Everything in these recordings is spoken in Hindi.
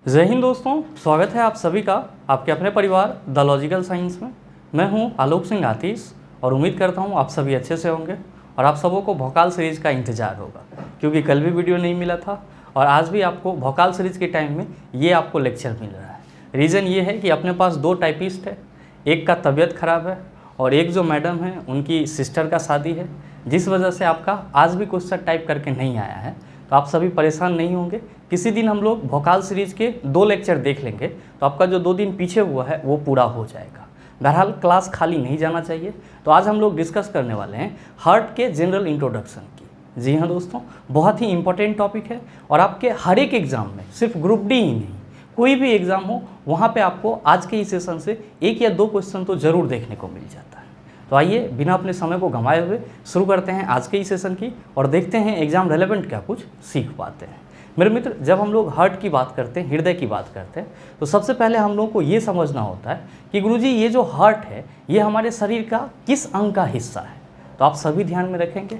जय हिंद दोस्तों, स्वागत है आप सभी का आपके अपने परिवार द लॉजिकल साइंस में। मैं हूं आलोक सिंह आतिश और उम्मीद करता हूं आप सभी अच्छे से होंगे और आप सबों को भोकाल सीरीज़ का इंतज़ार होगा, क्योंकि कल भी वीडियो नहीं मिला था और आज भी आपको भोकाल सीरीज़ के टाइम में ये आपको लेक्चर मिल रहा है। रीज़न ये है कि अपने पास दो टाइपिस्ट है, एक का तबीयत ख़राब है और एक जो मैडम है उनकी सिस्टर का शादी है, जिस वजह से आपका आज भी क्वेश्चन टाइप करके नहीं आया है। तो आप सभी परेशान नहीं होंगे। किसी दिन हम लोग भोकाल सीरीज़ के 2 लेक्चर देख लेंगे तो आपका जो 2 दिन पीछे हुआ है वो पूरा हो जाएगा। बहरहाल क्लास खाली नहीं जाना चाहिए। तो आज हम लोग डिस्कस करने वाले हैं हार्ट के जनरल इंट्रोडक्शन की। जी हाँ दोस्तों, बहुत ही इंपॉर्टेंट टॉपिक है और आपके हर एक एग्ज़ाम में, सिर्फ ग्रुप डी ही नहीं, कोई भी एग्ज़ाम हो वहाँ पे आपको आज के इस सेशन से 1 या 2 क्वेश्चन तो ज़रूर देखने को मिल जाता है। तो आइए बिना अपने समय को गंवाए हुए शुरू करते हैं आज के इस सेशन की और देखते हैं एग्ज़ाम रेलेवेंट क्या कुछ सीख पाते हैं। मेरे मित्र, जब हम लोग हार्ट की बात करते हैं, हृदय की बात करते हैं, तो सबसे पहले हम लोगों को ये समझना होता है कि गुरुजी ये जो हार्ट है ये हमारे शरीर का किस अंग का हिस्सा है। तो आप सभी ध्यान में रखेंगे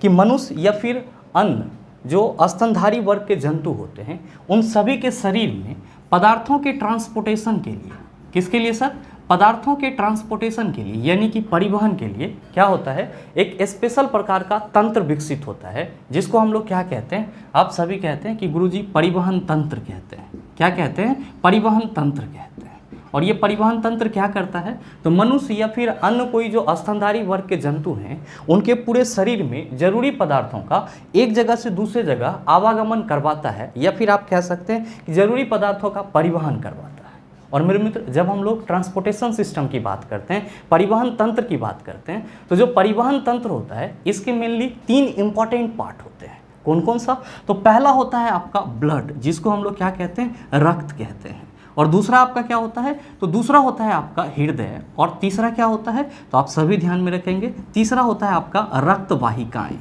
कि मनुष्य या फिर अन्य जो स्तनधारी वर्ग के जंतु होते हैं उन सभी के शरीर में पदार्थों के ट्रांसपोर्टेशन के लिए, किसके लिए सर? पदार्थों के ट्रांसपोर्टेशन के लिए, यानी कि परिवहन के लिए क्या होता है, एक स्पेशल प्रकार का तंत्र विकसित होता है, जिसको हम लोग क्या कहते हैं? आप सभी कहते हैं कि गुरुजी परिवहन तंत्र कहते हैं। क्या कहते हैं? परिवहन तंत्र कहते हैं। और ये परिवहन तंत्र क्या करता है? तो मनुष्य या फिर अन्य कोई जो स्तनधारी वर्ग के जंतु हैं उनके पूरे शरीर में जरूरी पदार्थों का एक जगह से दूसरे जगह आवागमन करवाता है, या फिर आप कह सकते हैं कि जरूरी पदार्थों का परिवहन करवाता है। और मेरे मित्र, जब हम लोग ट्रांसपोर्टेशन सिस्टम की बात करते हैं, परिवहन तंत्र की बात करते हैं, तो जो परिवहन तंत्र होता है इसके मेनली 3 इंपॉर्टेंट पार्ट होते हैं। कौन कौन सा? तो पहला होता है आपका ब्लड, जिसको हम लोग क्या कहते हैं? रक्त कहते हैं। और दूसरा आपका क्या होता है? तो दूसरा होता है आपका हृदय। और तीसरा क्या होता है? तो आप सभी ध्यान में रखेंगे, तीसरा होता है आपका रक्त वाहिकाएं।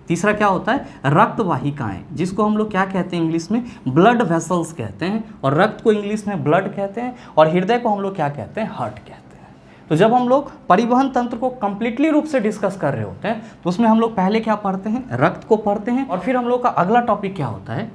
तीसरा क्या होता है? रक्त वाहिकाएं, जिसको हम लोग क्या कहते हैं इंग्लिश में? ब्लड वेसल्स कहते हैं। और रक्त को इंग्लिश में ब्लड कहते हैं और हृदय को हम लोग क्या कहते हैं? हार्ट कहते हैं। तो जब हम लोग परिवहन तंत्र को कंप्लीटली रूप से डिस्कस कर रहे होते हैं तो उसमें हम लोग पहले क्या पढ़ते हैं? रक्त को पढ़ते हैं। और फिर हम लोग का अगला टॉपिक क्या होता है,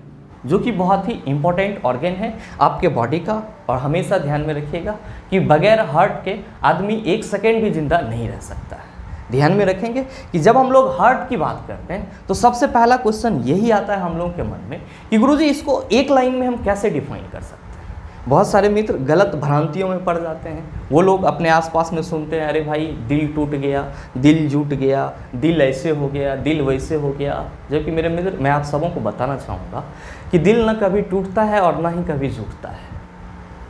जो कि बहुत ही इंपॉर्टेंट ऑर्गन है आपके बॉडी का। और हमेशा ध्यान में रखिएगा कि बगैर हार्ट के आदमी 1 सेकेंड भी जिंदा नहीं रह सकता है। ध्यान में रखेंगे कि जब हम लोग हार्ट की बात करते हैं तो सबसे पहला क्वेश्चन यही आता है हम लोगों के मन में कि गुरुजी इसको एक लाइन में हम कैसे डिफाइन कर सकते हैं। बहुत सारे मित्र गलत भ्रांतियों में पड़ जाते हैं। वो लोग अपने आसपास में सुनते हैं, अरे भाई दिल टूट गया, दिल जुट गया, दिल ऐसे हो गया, दिल वैसे हो गया। जबकि मेरे मित्र, मैं आप सबों को बताना चाहूँगा कि दिल न कभी टूटता है और ना ही कभी जुटता है।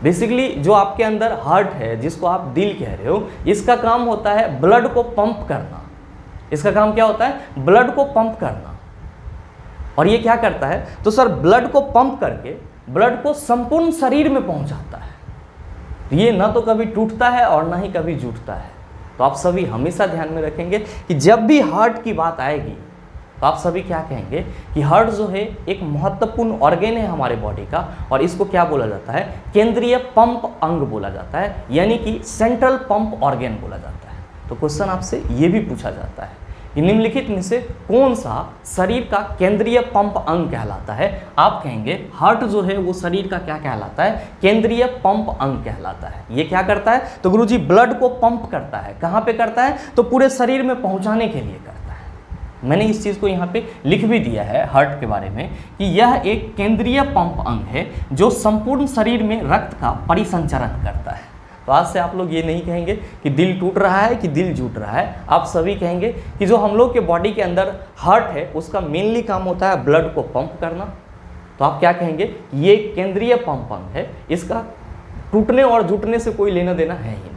बेसिकली जो आपके अंदर हार्ट है, जिसको आप दिल कह रहे हो, इसका काम होता है ब्लड को पंप करना। इसका काम क्या होता है? ब्लड को पंप करना। और ये क्या करता है? तो सर ब्लड को पंप करके ब्लड को संपूर्ण शरीर में पहुंचाता है। ये ना तो कभी टूटता है और ना ही कभी जुटता है। तो आप सभी हमेशा ध्यान में रखेंगे कि जब भी हार्ट की बात आएगी तो आप सभी क्या कहेंगे कि हार्ट जो है एक महत्वपूर्ण ऑर्गन है हमारे बॉडी का, और इसको क्या बोला जाता है? केंद्रीय पंप अंग बोला जाता है, यानी कि सेंट्रल पंप ऑर्गन बोला जाता है। तो क्वेश्चन आपसे ये भी पूछा जाता है कि निम्नलिखित में से कौन सा शरीर का केंद्रीय पंप अंग कहलाता है? आप कहेंगे हार्ट जो है वो शरीर का क्या कहलाता है? केंद्रीय पंप अंग कहलाता है। ये क्या करता है? तो गुरुजी ब्लड को पंप करता है। कहाँ पे करता है? तो पूरे शरीर में पहुँचाने के लिए करता है। मैंने इस चीज़ को यहाँ पे लिख भी दिया है हार्ट के बारे में कि यह एक केंद्रीय पंप अंग है जो संपूर्ण शरीर में रक्त का परिसंचरण करता है। तो आज से आप लोग ये नहीं कहेंगे कि दिल टूट रहा है कि दिल जुट रहा है। आप सभी कहेंगे कि जो हम लोग के बॉडी के अंदर हार्ट है उसका मेनली काम होता है ब्लड को पंप करना। तो आप क्या कहेंगे? ये केंद्रीय पंप अंग है, इसका टूटने और जुटने से कोई लेना देना है ही नहीं।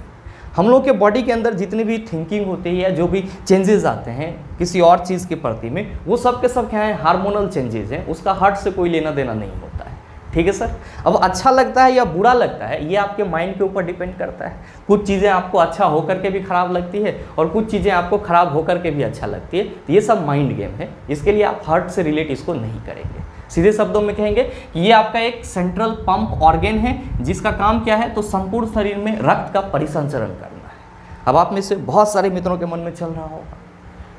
हम लोग के बॉडी के अंदर जितनी भी थिंकिंग होती है या जो भी चेंजेस आते हैं किसी और चीज़ के प्रति में, वो सब के सब क्या है? हार्मोनल चेंजेस हैं। उसका हार्ट से कोई लेना देना नहीं होता है। ठीक है सर। अब अच्छा लगता है या बुरा लगता है ये आपके माइंड के ऊपर डिपेंड करता है। कुछ चीज़ें आपको अच्छा होकर के भी खराब लगती है और कुछ चीज़ें आपको खराब होकर के भी अच्छा लगती है। तो ये सब माइंड गेम है, इसके लिए आप हार्ट से रिलेट इसको नहीं करेंगे। सीधे शब्दों में कहेंगे कि ये आपका एक सेंट्रल पंप ऑर्गन है जिसका काम क्या है? तो संपूर्ण शरीर में रक्त का परिसंचरण करना है। अब आप में से बहुत सारे मित्रों के मन में चल रहा होगा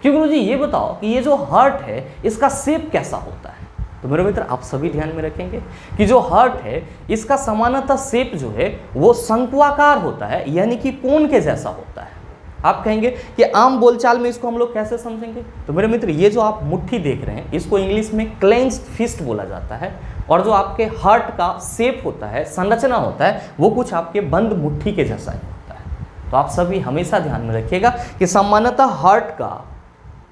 कि गुरुजी ये बताओ कि ये जो हार्ट है इसका शेप कैसा होता है? तो मेरे मित्र आप सभी ध्यान में रखेंगे कि जो हार्ट है इसका सामान्यतः शेप जो है वो शंक्वाकार होता है, यानी कि कोन के जैसा होता है। आप कहेंगे कि आम बोलचाल में इसको हम लोग कैसे समझेंगे, तो मेरे मित्र ये जो आप मुट्ठी देख रहे हैं इसको इंग्लिश में क्लेंज्ड फिस्ट बोला जाता है, और जो आपके हार्ट का शेप होता है, संरचना होता है, वो कुछ आपके बंद मुट्ठी के जैसा ही होता है। तो आप सभी हमेशा ध्यान में रखिएगा कि सामान्यतः हार्ट का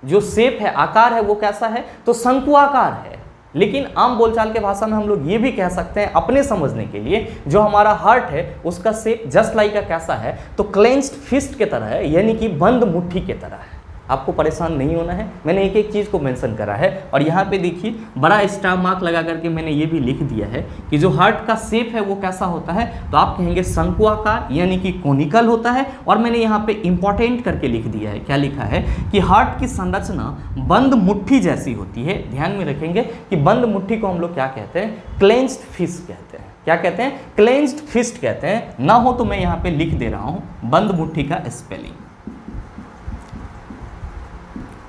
जो शेप है, आकार है, वो कैसा है, तो शंक्वाकार है। लेकिन आम बोलचाल के भाषा में हम लोग ये भी कह सकते हैं अपने समझने के लिए, जो हमारा हार्ट है उसका शेप जस्ट लाइक का कैसा है, तो क्लेंज्ड फिस्ट के तरह है, यानी कि बंद मुट्ठी के तरह है। आपको परेशान नहीं होना है, मैंने एक एक चीज़ को मेंशन करा है, और यहाँ पे देखिए बड़ा स्टार मार्क लगा करके मैंने ये भी लिख दिया है कि जो हार्ट का शेप है वो कैसा होता है, तो आप कहेंगे शंक्वाकार यानी कि कोनिकल होता है। और मैंने यहाँ पे इंपॉर्टेंट करके लिख दिया है, क्या लिखा है कि हार्ट की संरचना बंद मुट्ठी जैसी होती है। ध्यान में रखेंगे कि बंद मुट्ठी को हम लोग क्या कहते हैं, क्लेंज्ड फिस्ट कहते हैं। क्या कहते हैं, क्लेंज्ड फिस्ट कहते हैं। ना हो तो मैं यहाँ पे लिख दे रहा हूँ बंद मुट्ठी का स्पेलिंग,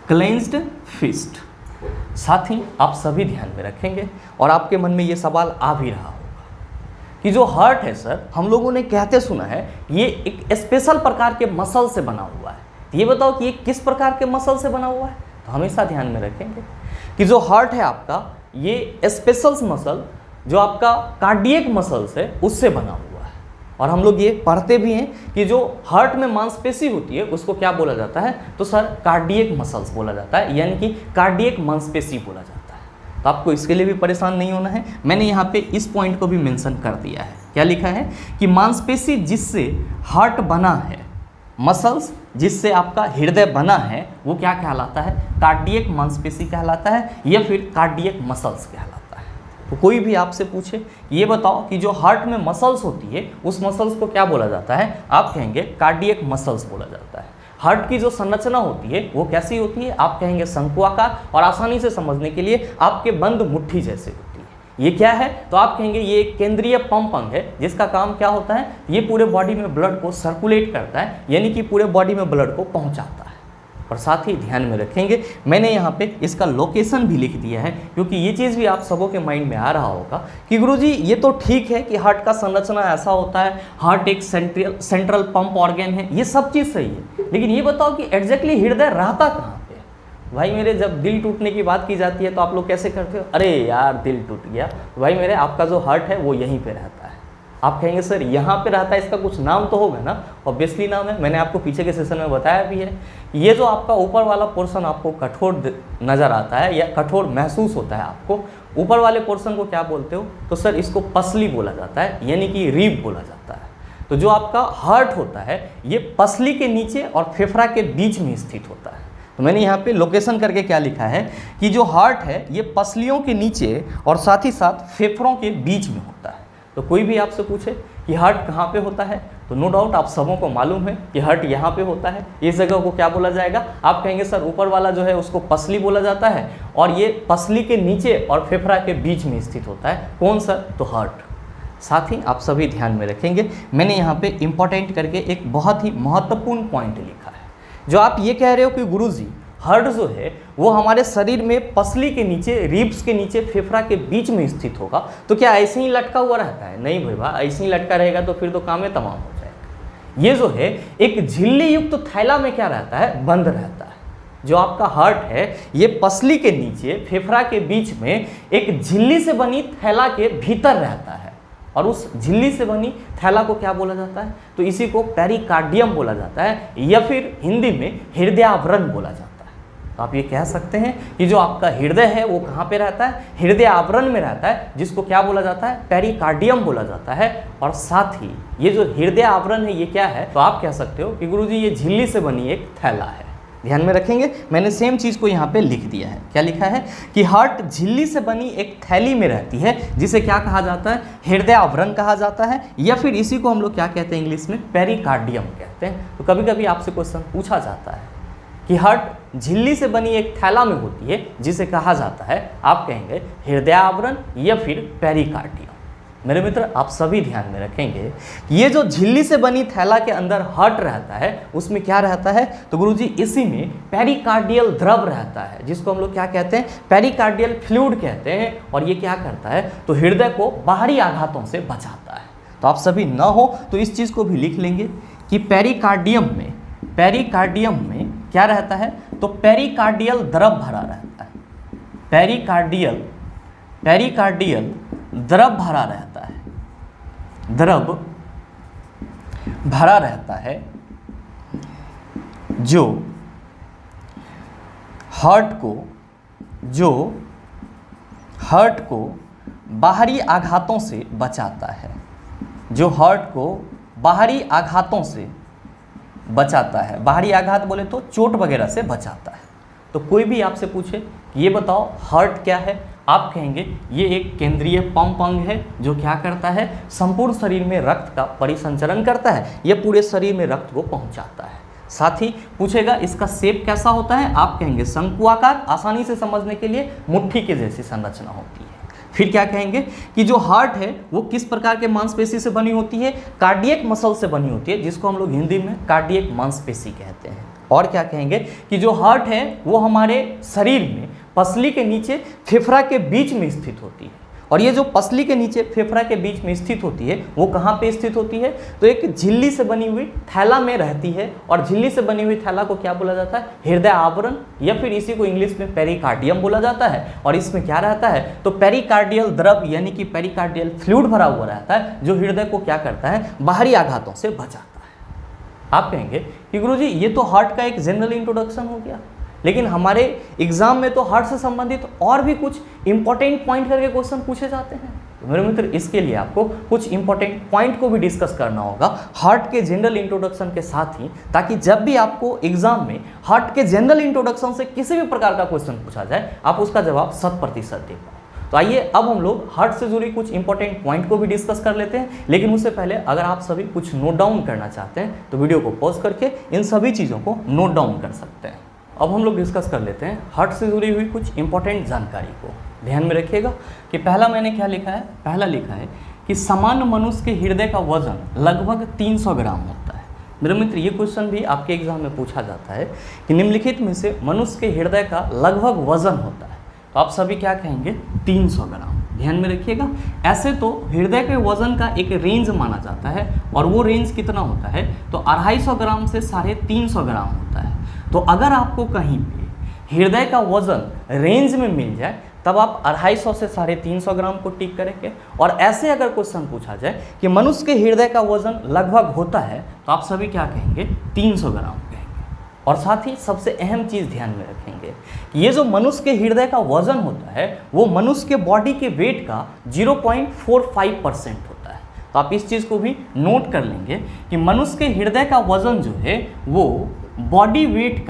क्लेंज्ड फिस्ट। साथ ही आप सभी ध्यान में रखेंगे और आपके मन में ये सवाल आ भी रहा होगा कि जो हार्ट है सर, हम लोगों ने कहते सुना है ये एक स्पेशल प्रकार के मसल से बना हुआ है। तो ये बताओ कि ये किस प्रकार के मसल से बना हुआ है, तो हमेशा ध्यान में रखेंगे कि जो हार्ट है आपका, ये स्पेशल मसल जो आपका कार्डियक मसल्स है उससे बना हुआ है। और हम लोग ये पढ़ते भी हैं कि जो हार्ट में मांसपेशी होती है उसको क्या बोला जाता है, तो सर कार्डियक मसल्स बोला जाता है, यानी कि कार्डियक मांसपेशी बोला जाता है। तो आपको इसके लिए भी परेशान नहीं होना है, मैंने यहाँ पे इस पॉइंट को भी मेंशन कर दिया है। क्या लिखा है कि मांसपेशी जिससे हार्ट बना है, मसल्स जिससे आपका हृदय बना है, वो क्या कहलाता है, कार्डियक मांसपेशी कहलाता है, या फिर कार्डियक मसल्स कहलाता है। तो कोई भी आपसे पूछे ये बताओ कि जो हार्ट में मसल्स होती है उस मसल्स को क्या बोला जाता है, आप कहेंगे कार्डियक मसल्स बोला जाता है। हार्ट की जो संरचना होती है वो कैसी होती है, आप कहेंगे शंक्वाकार, और आसानी से समझने के लिए आपके बंद मुट्ठी जैसे होती है। ये क्या है, तो आप कहेंगे ये एक केंद्रीय पंप अंग है जिसका काम क्या होता है, ये पूरे बॉडी में ब्लड को सर्कुलेट करता है, यानी कि पूरे बॉडी में ब्लड को पहुंचाता है। और साथ ही ध्यान में रखेंगे मैंने यहाँ पे इसका लोकेशन भी लिख दिया है, क्योंकि ये चीज़ भी आप सबों के माइंड में आ रहा होगा कि गुरुजी ये तो ठीक है कि हार्ट का संरचना ऐसा होता है, हार्ट एक सेंट्रल पंप ऑर्गन है, ये सब चीज़ सही है, लेकिन ये बताओ कि एग्जैक्टली हृदय रहता कहाँ पे। भाई मेरे, जब दिल टूटने की बात की जाती है तो आप लोग कैसे करते हो, अरे यार दिल टूट गया। भाई मेरे, आपका जो हार्ट है वो यहीं पर रहता है। आप कहेंगे सर यहाँ पे रहता है, इसका कुछ नाम तो होगा ना, ऑब्वियसली नाम है, मैंने आपको पीछे के सेशन में बताया भी है। ये जो आपका ऊपर वाला पोर्शन आपको कठोर नज़र आता है या कठोर महसूस होता है आपको, ऊपर वाले पोर्शन को क्या बोलते हो, तो सर इसको पसली बोला जाता है, यानी कि रीब बोला जाता है। तो जो आपका हार्ट होता है ये पसली के नीचे और फेफड़ा के बीच में स्थित होता है। तो मैंने यहाँ पे लोकेशन करके क्या लिखा है कि जो हार्ट है ये पसलियों के नीचे और साथ ही साथ फेफड़ों के बीच में होता है। तो कोई भी आपसे पूछे कि हार्ट कहाँ पे होता है, तो नो डाउट आप सबों को मालूम है कि हार्ट यहाँ पे होता है। इस जगह को क्या बोला जाएगा, आप कहेंगे सर ऊपर वाला जो है उसको पसली बोला जाता है, और ये पसली के नीचे और फेफड़ा के बीच में स्थित होता है। कौन सर, तो हार्ट। साथ ही आप सभी ध्यान में रखेंगे मैंने यहाँ पे इंपॉर्टेंट करके एक बहुत ही महत्वपूर्ण पॉइंट लिखा है। जो आप ये कह रहे हो कि गुरुजी हार्ट जो है वो हमारे शरीर में पसली के नीचे, रिब्स के नीचे, फेफड़ा के बीच में स्थित होगा, तो क्या ऐसे ही लटका हुआ रहता है? नहीं भाई, ऐसे ही लटका रहेगा तो फिर तो काम ही तमाम हो जाएगा। ये जो है एक झिल्ली युक्त थैला में क्या रहता है, बंद रहता है। जो आपका हार्ट है ये पसली के नीचे, फेफड़ा के बीच में एक झिल्ली से बनी थैला के भीतर रहता है, और उस झिल्ली से बनी थैला को क्या बोला जाता है, तो इसी को पेरिकार्डियम बोला जाता है, या फिर हिंदी में हृदयावरण बोला जाता है। तो आप ये कह सकते हैं कि जो आपका हृदय है वो कहाँ पे रहता है, हृदय आवरण में रहता है, जिसको क्या बोला जाता है, पेरिकार्डियम बोला जाता है। और साथ ही ये जो हृदय आवरण है ये क्या है, तो आप कह सकते हो कि गुरुजी ये झिल्ली से बनी एक थैला है। ध्यान में रखेंगे मैंने सेम चीज़ को यहाँ पे लिख दिया है। क्या लिखा है कि हार्ट झिल्ली से बनी एक थैली में रहती है, जिसे क्या कहा जाता है, हृदय आवरण कहा जाता है, या फिर इसी को हम लोग क्या कहते हैं इंग्लिश में, पेरिकार्डियम कहते हैं। तो कभी कभी आपसे क्वेश्चन पूछा जाता है कि हार्ट झिल्ली से बनी एक थैला में होती है जिसे कहा जाता है, आप कहेंगे हृदय आवरण या फिर पेरिकार्डियम। मेरे मित्र आप सभी ध्यान में रखेंगे ये जो झिल्ली से बनी थैला के अंदर हार्ट रहता है उसमें क्या रहता है, तो गुरुजी इसी में पेरिकार्डियल द्रव रहता है जिसको हम लोग क्या कहते हैं, पेरिकार्डियल फ्लूइड कहते हैं। और ये क्या करता है, तो हृदय को बाहरी आघातों से बचाता है। तो आप सभी ना हो तो इस चीज़ को भी लिख लेंगे कि पेरिकार्डियम में क्या रहता है, तो पेरिकार्डियल द्रव भरा रहता है। पेरिकार्डियल द्रव भरा रहता है, द्रव भरा रहता है जो हार्ट को बाहरी आघातों से बचाता है, जो हार्ट को बाहरी आघातों से बचाता है। बाहरी आघात बोले तो चोट वगैरह से बचाता है। तो कोई भी आपसे पूछे कि ये बताओ हार्ट क्या है, आप कहेंगे ये एक केंद्रीय पंप अंग है जो क्या करता है, संपूर्ण शरीर में रक्त का परिसंचरण करता है, यह पूरे शरीर में रक्त को पहुंचाता है। साथ ही पूछेगा इसका शेप कैसा होता है, आप कहेंगे शंकुआकार, आसानी से समझने के लिए मुट्ठी के जैसी संरचना होती है। फिर क्या कहेंगे कि जो हार्ट है वो किस प्रकार के मांसपेशी से बनी होती है, कार्डियक मसल से बनी होती है, जिसको हम लोग हिंदी में कार्डियक मांसपेशी कहते हैं। और क्या कहेंगे कि जो हार्ट है वो हमारे शरीर में पसली के नीचे फेफड़ा के बीच में स्थित होती है। और ये जो पसली के नीचे फेफड़ा के बीच में स्थित होती है वो कहाँ पे स्थित होती है, तो एक झिल्ली से बनी हुई थैला में रहती है। और झिल्ली से बनी हुई थैला को क्या बोला जाता है, हृदय आवरण, या फिर इसी को इंग्लिश में पेरिकार्डियम बोला जाता है। और इसमें क्या रहता है, तो पेरिकार्डियल द्रव यानी कि पेरिकार्डियल फ्लूइड भरा हुआ रहता है जो हृदय को क्या करता है, बाहरी आघातों से बचाता है। आप कहेंगे कि गुरुजी ये तो हार्ट का एक जनरल इंट्रोडक्शन हो गया, लेकिन हमारे एग्जाम में तो हार्ट से संबंधित और भी कुछ इंपॉर्टेंट पॉइंट करके क्वेश्चन पूछे जाते हैं। तो मेरे मित्र इसके लिए आपको कुछ इंपॉर्टेंट पॉइंट को भी डिस्कस करना होगा हार्ट के जनरल इंट्रोडक्शन के साथ ही, ताकि जब भी आपको एग्जाम में हार्ट के जनरल इंट्रोडक्शन से किसी भी प्रकार का क्वेश्चन पूछा जाए आप उसका जवाब 100% दे पाओ। तो आइए अब हम लोग हार्ट से जुड़ी कुछ इंपॉर्टेंट पॉइंट को भी डिस्कस कर लेते हैं। लेकिन उससे पहले अगर आप सभी कुछ नोट डाउन करना चाहते हैं तो वीडियो को पॉज करके इन सभी चीज़ों को नोट डाउन कर सकते हैं। अब हम लोग डिस्कस कर लेते हैं हार्ट से जुड़ी हुई कुछ इंपॉर्टेंट जानकारी को। ध्यान में रखिएगा कि पहला मैंने क्या लिखा है, पहला लिखा है कि सामान्य मनुष्य के हृदय का वजन लगभग 300 ग्राम होता है। मेरे मित्र ये क्वेश्चन भी आपके एग्जाम में पूछा जाता है कि निम्नलिखित में से मनुष्य के हृदय का लगभग वजन होता है, तो आप सभी क्या कहेंगे, 300 ग्राम। ध्यान में रखिएगा। ऐसे तो हृदय के वजन का एक रेंज माना जाता है और वो रेंज कितना होता है, तो 250 ग्राम से 350 ग्राम होता है। तो अगर आपको कहीं पे हृदय का वजन रेंज में मिल जाए तब आप 250 से 350 ग्राम को टिक करेंगे। और ऐसे अगर क्वेश्चन पूछा जाए कि मनुष्य के हृदय का वजन लगभग होता है तो आप सभी क्या कहेंगे, 300 ग्राम कहेंगे। और साथ ही सबसे अहम चीज़ ध्यान में रखेंगे कि ये जो मनुष्य के हृदय का वजन होता है वो मनुष्य के बॉडी के वेट का 0.45% होता है। तो आप इस चीज़ को भी नोट कर लेंगे कि मनुष्य के हृदय का वजन जो है वो बॉडी वेट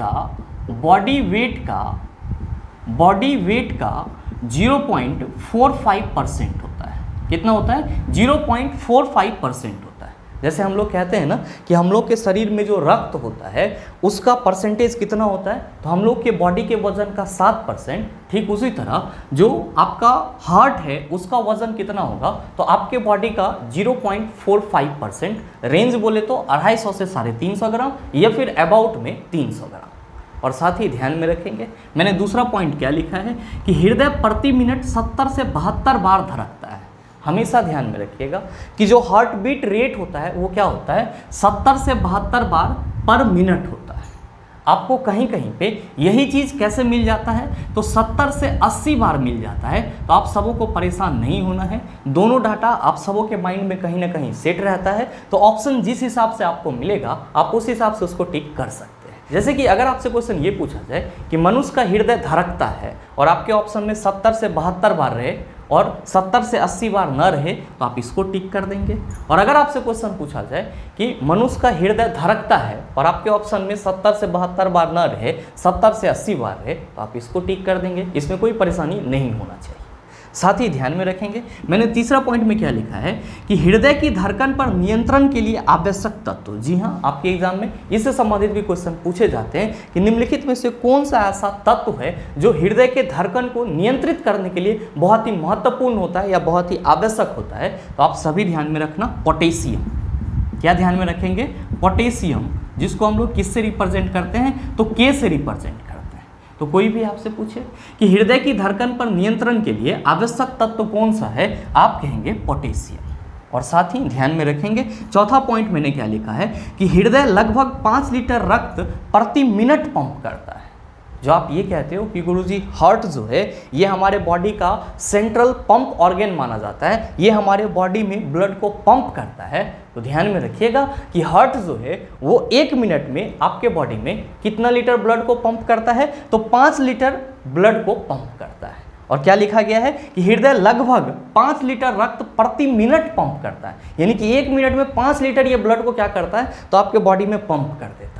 का 0.45% होता है। कितना होता है, 0.45% होता है। जैसे हम लोग कहते हैं ना कि हम लोग के शरीर में जो रक्त होता है उसका परसेंटेज कितना होता है, तो हम लोग के बॉडी के वजन का 7%, ठीक उसी तरह जो आपका हार्ट है उसका वजन कितना होगा, तो आपके बॉडी का 0.45%, रेंज बोले तो 250 से 350 ग्राम या फिर अबाउट में 300 ग्राम। और साथ ही ध्यान में रखेंगे मैंने दूसरा पॉइंट क्या लिखा है कि हृदय प्रति मिनट 70 से 72 बार धड़कता है। हमेशा ध्यान में रखिएगा कि जो हार्ट बीट रेट होता है वो क्या होता है, 70 से 72 बार पर मिनट होता है। आपको कहीं कहीं पे यही चीज़ कैसे मिल जाता है, तो 70 से 80 बार मिल जाता है। तो आप सबों को परेशान नहीं होना है, दोनों डाटा आप सबों के माइंड में कहीं ना कहीं सेट रहता है। तो ऑप्शन जिस हिसाब से आपको मिलेगा आप उस हिसाब से उसको टिक कर सकते हैं। जैसे कि अगर आपसे क्वेश्चन ये पूछा जाए कि मनुष्य का हृदय धड़कता है और आपके ऑप्शन में 70 से 72 बार रहे और 70 से 80 बार न रहे तो आप इसको टिक कर देंगे। और अगर आपसे क्वेश्चन पूछा जाए कि मनुष्य का हृदय धड़कता है और आपके ऑप्शन में 70 से 72 बार न रहे, 70 से 80 बार रहे, तो आप इसको टिक कर देंगे। इसमें कोई परेशानी नहीं होना चाहिए। साथ ही ध्यान में रखेंगे मैंने तीसरा पॉइंट में क्या लिखा है कि हृदय की धड़कन पर नियंत्रण के लिए आवश्यक तत्व। जी हाँ, आपके एग्जाम में इससे संबंधित भी क्वेश्चन पूछे जाते हैं कि निम्नलिखित में से कौन सा ऐसा तत्व है जो हृदय के धड़कन को नियंत्रित करने के लिए बहुत ही महत्वपूर्ण होता है या बहुत ही आवश्यक होता है। तो आप सभी ध्यान में रखना, पोटेशियम। क्या ध्यान में रखेंगे? पोटेशियम, जिसको हम लोग किससे रिप्रेजेंट करते हैं? तो के से रिप्रेजेंट करते हैं। तो कोई भी आपसे पूछे कि हृदय की धड़कन पर नियंत्रण के लिए आवश्यक तत्व कौन सा है, आप कहेंगे पोटेशियम। और साथ ही ध्यान में रखेंगे चौथा पॉइंट मैंने क्या लिखा है कि हृदय लगभग 5 लीटर रक्त प्रति मिनट पंप करता है। जो आप ये कहते हो कि गुरुजी हार्ट जो है ये हमारे बॉडी का सेंट्रल पंप ऑर्गन माना जाता है, ये हमारे बॉडी में ब्लड को पंप करता है। तो ध्यान में रखिएगा कि हार्ट जो है वो 1 मिनट में आपके बॉडी में कितना लीटर ब्लड को पंप करता है? तो 5 लीटर ब्लड को पंप करता है। और क्या लिखा गया है कि हृदय लगभग 5 लीटर रक्त प्रति मिनट पंप करता है, यानी कि 1 मिनट में 5 लीटर ये ब्लड को क्या करता है? तो आपके बॉडी में पंप कर देता है।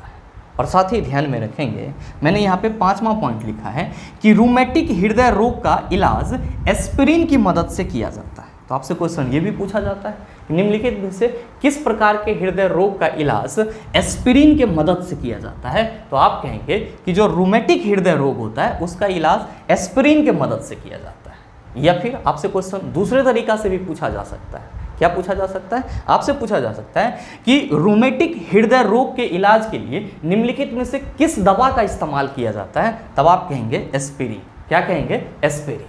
और साथ ही ध्यान में रखेंगे मैंने यहाँ पे 5वां पॉइंट लिखा है कि रूमेटिक हृदय रोग का इलाज एस्पिरिन की मदद से किया जाता है। तो आपसे क्वेश्चन ये भी पूछा जाता है कि निम्नलिखित में से किस प्रकार के हृदय रोग का इलाज एस्पिरिन के मदद से किया जाता है? तो आप कहेंगे कि जो रूमेटिक हृदय रोग होता है उसका इलाज एस्पिरिन के मदद से किया जाता है। या फिर आपसे क्वेश्चन दूसरे तरीका से भी पूछा जा सकता है। क्या पूछा जा सकता है? आपसे पूछा जा सकता है कि रूमेटिक हृदय रोग के इलाज के लिए निम्नलिखित में से किस दवा का इस्तेमाल किया जाता है? तब आप कहेंगे एस्पिरिन। क्या कहेंगे? एस्पिरिन।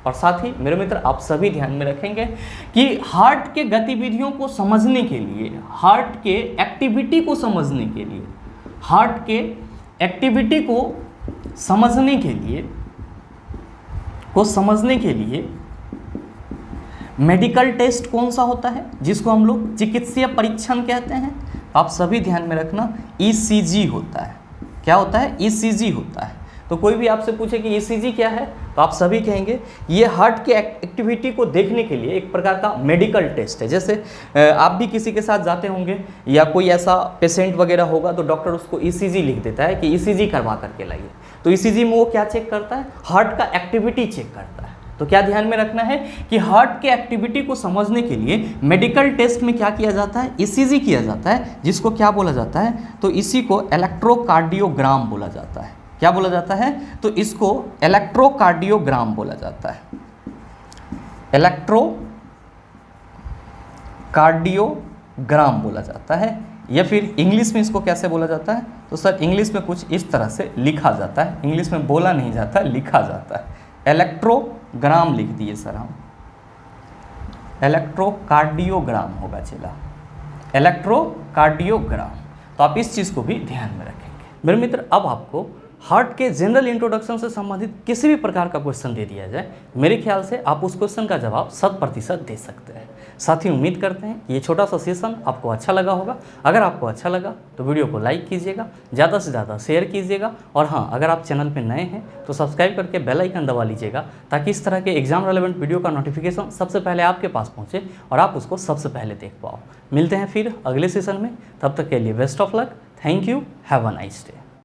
और साथ ही मेरे मित्र आप सभी ध्यान में रखेंगे कि हार्ट के गतिविधियों को समझने के लिए, हार्ट के एक्टिविटी को समझने के लिए, हार्ट के एक्टिविटी को समझने के लिए मेडिकल टेस्ट कौन सा होता है, जिसको हम लोग चिकित्सीय परीक्षण कहते हैं? आप सभी ध्यान में रखना, ईसीजी होता है। क्या होता है? ईसीजी होता है। तो कोई भी आपसे पूछे कि ईसीजी क्या है, तो आप सभी कहेंगे ये हार्ट के एक्टिविटी को देखने के लिए एक प्रकार का मेडिकल टेस्ट है। जैसे आप भी किसी के साथ जाते होंगे या कोई ऐसा पेशेंट वगैरह होगा तो डॉक्टर उसको ईसीजी लिख देता है कि ईसीजी करवा करके लाइए। तो ईसीजी में वो क्या चेक करता है? हार्ट का एक्टिविटी चेक करता है। तो क्या ध्यान में रखना है कि हार्ट के एक्टिविटी को समझने के लिए मेडिकल टेस्ट में क्या किया जाता है? ईसीजी किया जाता है, जिसको क्या बोला जाता है? तो इसी को इलेक्ट्रोकार्डियोग्राम बोला जाता है। क्या बोला जाता है? तो इसको इलेक्ट्रोकार्डियोग्राम बोला जाता है। इलेक्ट्रोकार्डियोग्राम बोला जाता है। या फिर इंग्लिश में इसको कैसे बोला जाता है? तो सर इंग्लिश में कुछ इस तरह से लिखा जाता है, इंग्लिश में बोला नहीं जाता, लिखा जाता है। इलेक्ट्रोग्राम लिख दिए सर हम, इलेक्ट्रोकार्डियोग्राम होगा, चला इलेक्ट्रोकार्डियोग्राम। तो आप इस चीज़ को भी ध्यान में रखेंगे। मेरे मित्र अब आपको हार्ट के जनरल इंट्रोडक्शन से संबंधित किसी भी प्रकार का क्वेश्चन दे दिया जाए, मेरे ख्याल से आप उस क्वेश्चन का जवाब 100% दे सकते हैं। साथ ही उम्मीद करते हैं ये छोटा सा सेशन आपको अच्छा लगा होगा। अगर आपको अच्छा लगा तो वीडियो को लाइक कीजिएगा, ज़्यादा से ज़्यादा शेयर कीजिएगा। और हाँ, अगर आप चैनल पर नए हैं तो सब्सक्राइब करके बेल आइकन दबा लीजिएगा, ताकि इस तरह के एग्जाम रेलेवेंट वीडियो का नोटिफिकेशन सबसे पहले आपके पास पहुँचे और आप उसको सबसे पहले देख पाओ। मिलते हैं फिर अगले सेशन में, तब तक के लिए best of luck. Thank you, have a nice day.